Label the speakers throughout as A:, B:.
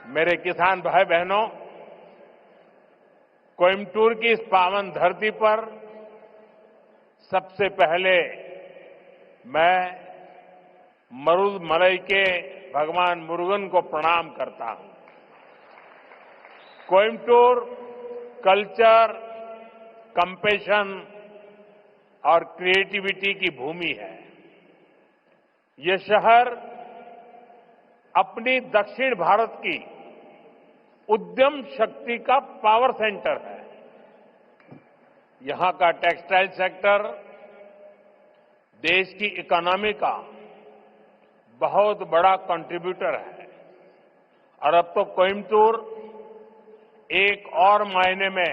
A: मेरे किसान भाई बहनों, कोयम्बटूर की इस पावन धरती पर सबसे पहले मैं मरुदमलई के भगवान मुरुगन को प्रणाम करता हूं। कोयम्बटूर कल्चर, कंपैशन और क्रिएटिविटी की भूमि है। ये शहर अपनी दक्षिण भारत की उद्यम शक्ति का पावर सेंटर है। यहां का टेक्सटाइल सेक्टर देश की इकोनॉमी का बहुत बड़ा कंट्रीब्यूटर है और अब तो कोयम्बटूर एक और मायने में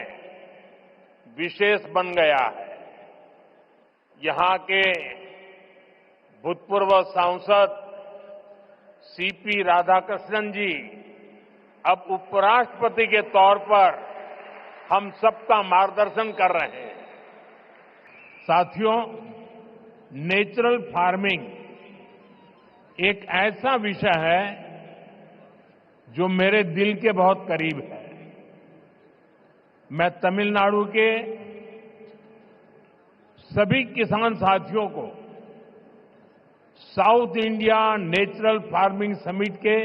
A: विशेष बन गया है। यहां के भूतपूर्व सांसद सीपी राधाकृष्णन जी अब उपराष्ट्रपति के तौर पर हम सबका मार्गदर्शन कर रहे हैं। साथियों, नेचुरल फार्मिंग एक ऐसा विषय है जो मेरे दिल के बहुत करीब है। मैं तमिलनाडु के सभी किसान साथियों को south India natural farming summit के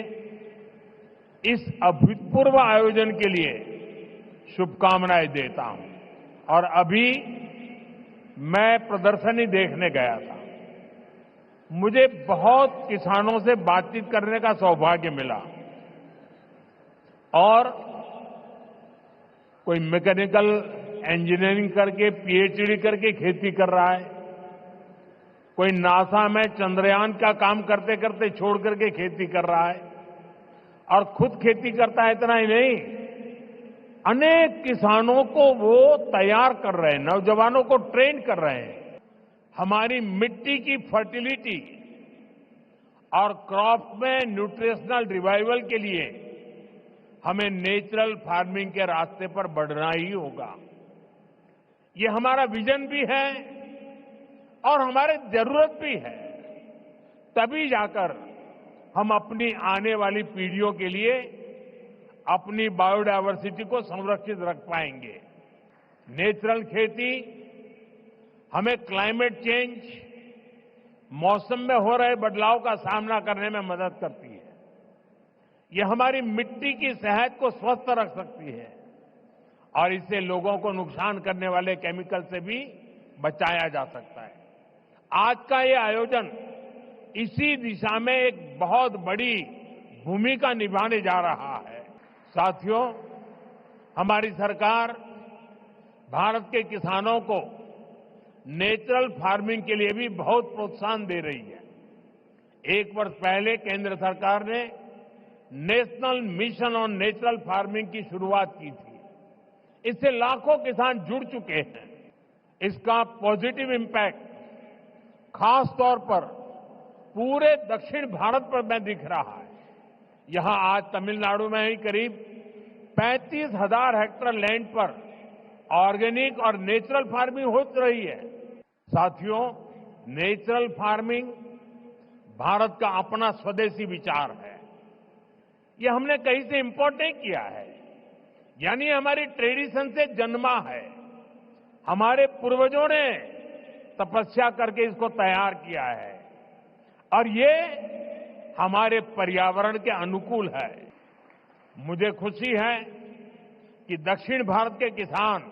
A: इस अभूतपूर्व आयोजन के लिए शुभकामनाएं देता हूं। और अभी मैं प्रदर्शनी देखने गया था। मुझे बहुत किसानों से बातचीत करने का सौभाग्य मिला और कोई मैकेनिकल इंजीनियरिंग करके पीएचडी करके खेती कर रहा है, कोई नासा में चंद्रयान का काम करते करते छोड़ करके खेती कर रहा है और खुद खेती करता है। इतना ही नहीं, अनेक किसानों को वो तैयार कर रहे हैं, नौजवानों को ट्रेन कर रहे हैं। हमारी मिट्टी की फर्टिलिटी और क्रॉप में न्यूट्रिशनल रिवाइवल के लिए हमें नेचुरल फार्मिंग के रास्ते पर बढ़ना ही होगा। ये हमारा विजन भी है और हमारी जरूरत भी है। तभी जाकर हम अपनी आने वाली पीढ़ियों के लिए अपनी बायोडायवर्सिटी को संरक्षित रख पाएंगे। नेचुरल खेती हमें क्लाइमेट चेंज, मौसम में हो रहे बदलाव का सामना करने में मदद करती है। ये हमारी मिट्टी की सेहत को स्वस्थ रख सकती है और इससे लोगों को नुकसान करने वाले केमिकल से भी बचाया जा सकता है। आज का ये आयोजन इसी दिशा में एक बहुत बड़ी भूमिका निभाने जा रहा है। साथियों, हमारी सरकार भारत के किसानों को नेचुरल फार्मिंग के लिए भी बहुत प्रोत्साहन दे रही है। एक वर्ष पहले केंद्र सरकार ने national mission on natural farming की शुरुआत की थी। इससे लाखों किसान जुड़ चुके हैं। इसका पॉजिटिव इम्पैक्ट खास तौर पर पूरे दक्षिण भारत पर में दिख रहा है। यहां आज तमिलनाडु में ही करीब 35,000 हेक्टेयर लैंड पर ऑर्गेनिक और नेचुरल फार्मिंग हो रही है। साथियों, नेचुरल फार्मिंग भारत का अपना स्वदेशी विचार है। ये हमने कहीं से इंपोर्ट नहीं किया है, यानी हमारी ट्रेडिशन से जन्मा है। हमारे पूर्वजों ने तपस्या करके इसको तैयार किया है और ये हमारे पर्यावरण के अनुकूल है। मुझे खुशी है कि दक्षिण भारत के किसान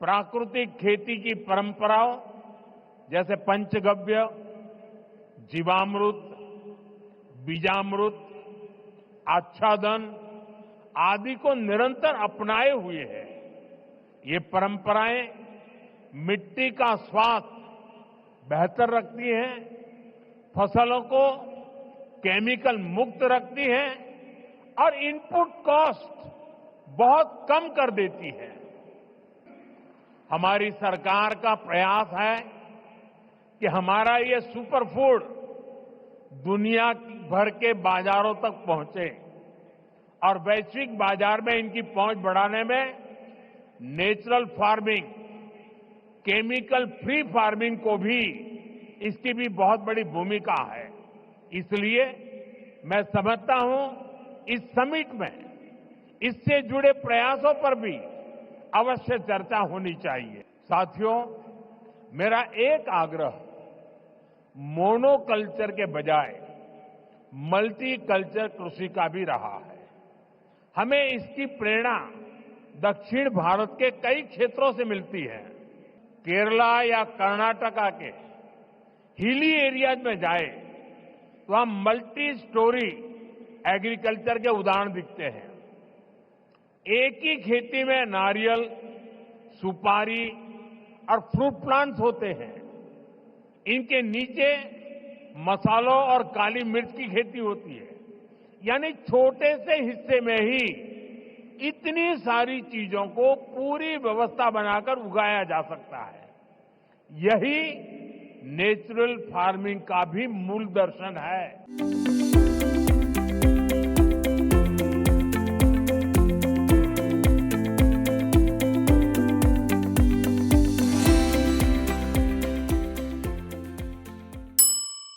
A: प्राकृतिक खेती की परंपराओं जैसे पंचगव्य, जीवामृत, बीजामृत, आच्छादन आदि को निरंतर अपनाए हुए हैं। ये परंपराएं मिट्टी का स्वास्थ्य बेहतर रखती हैं, फसलों को केमिकल मुक्त रखती हैं और इनपुट कॉस्ट बहुत कम कर देती है। हमारी सरकार का प्रयास है कि हमारा ये सुपर फूड दुनिया भर के बाजारों तक पहुंचे और वैश्विक बाजार में इनकी पहुंच बढ़ाने में natural farming, chemical free farming को भी, इसकी भी बहुत बड़ी भूमिका है। इसलिए मैं समझता हूं इस समिट में इससे जुड़े प्रयासों पर भी अवश्य चर्चा होनी चाहिए। साथियों, मेरा एक आग्रह मोनोकल्चर के बजाय मल्टी कल्चर कृषि का भी रहा है। हमें इसकी प्रेरणा दक्षिण भारत के कई क्षेत्रों से मिलती है। केरला या कर्नाटका के हिली एरियाज में जाए तो हम मल्टी स्टोरी एग्रीकल्चर के उदाहरण दिखते हैं। एक ही खेती में नारियल, सुपारी और फ्रूट प्लांट्स होते हैं। इनके नीचे मसालों और काली मिर्च की खेती होती है। यानी छोटे से हिस्से में ही इतनी सारी चीजों को पूरी व्यवस्था बनाकर उगाया जा सकता है। यही नेचुरल फार्मिंग का भी मूल दर्शन है।